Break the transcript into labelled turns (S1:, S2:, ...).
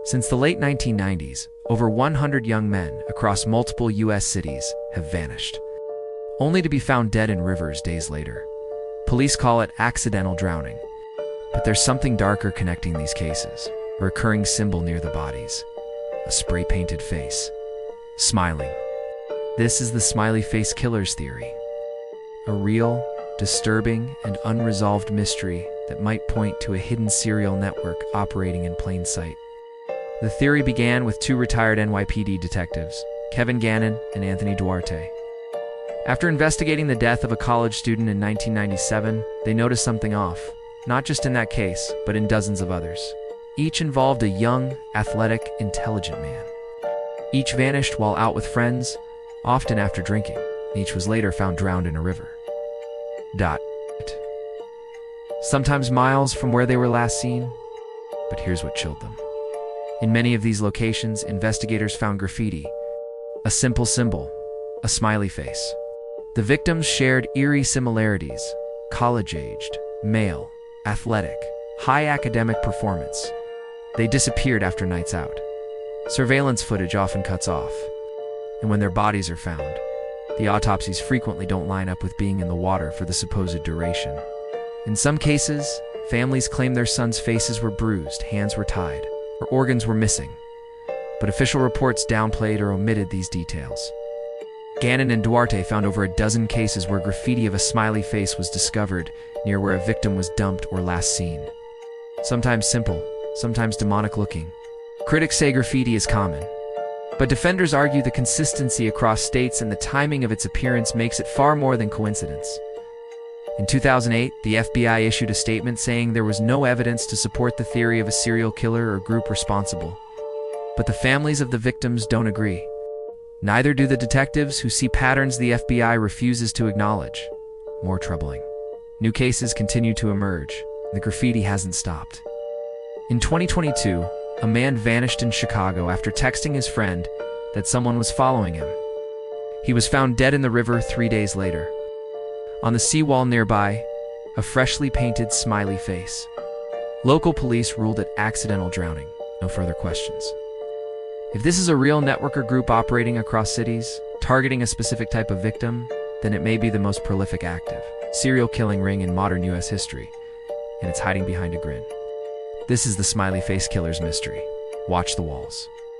S1: Since the late 1990s, over 100 young men across multiple U.S. cities have vanished, only to be found dead in rivers days later. Police call it accidental drowning. But there's something darker connecting these cases, a recurring symbol near the bodies, a spray-painted face, smiling. This is the Smiley Face Killers theory, a real, disturbing, and unresolved mystery that might point to a hidden serial network operating in plain sight. The theory began with two retired NYPD detectives, Kevin Gannon and Anthony Duarte. After investigating the death of a college student in 1997, they noticed something off, not just in that case, but in dozens of others. Each involved a young, athletic, intelligent man. Each vanished while out with friends, often after drinking. Each was later found drowned in a river. Sometimes miles from where they were last seen. But here's what chilled them. In many of these locations, investigators found graffiti, a simple symbol, a smiley face. The victims shared eerie similarities: college-aged, male, athletic, high academic performance. They disappeared after nights out. Surveillance footage often cuts off. And when their bodies are found, the autopsies frequently don't line up with being in the water for the supposed duration. In some cases, families claim their sons' faces were bruised, hands were tied, or organs were missing. But official reports downplayed or omitted these details. Gannon and Duarte found over a dozen cases where graffiti of a smiley face was discovered near where a victim was dumped or last seen. Sometimes simple, sometimes demonic-looking. Critics say graffiti is common, but defenders argue the consistency across states and the timing of its appearance makes it far more than coincidence. In 2008, the FBI issued a statement saying there was no evidence to support the theory of a serial killer or group responsible. But the families of the victims don't agree. Neither do the detectives, who see patterns the FBI refuses to acknowledge. More troubling, new cases continue to emerge. The graffiti hasn't stopped. In 2022, a man vanished in Chicago after texting his friend that someone was following him. He was found dead in the river 3 days later. On the seawall nearby, a freshly painted smiley face. Local police ruled it accidental drowning. No further questions. If this is a real network or group operating across cities, targeting a specific type of victim, then it may be the most prolific active serial killing ring in modern U.S. history, and it's hiding behind a grin. This is the Smiley Face Killers mystery. Watch the walls.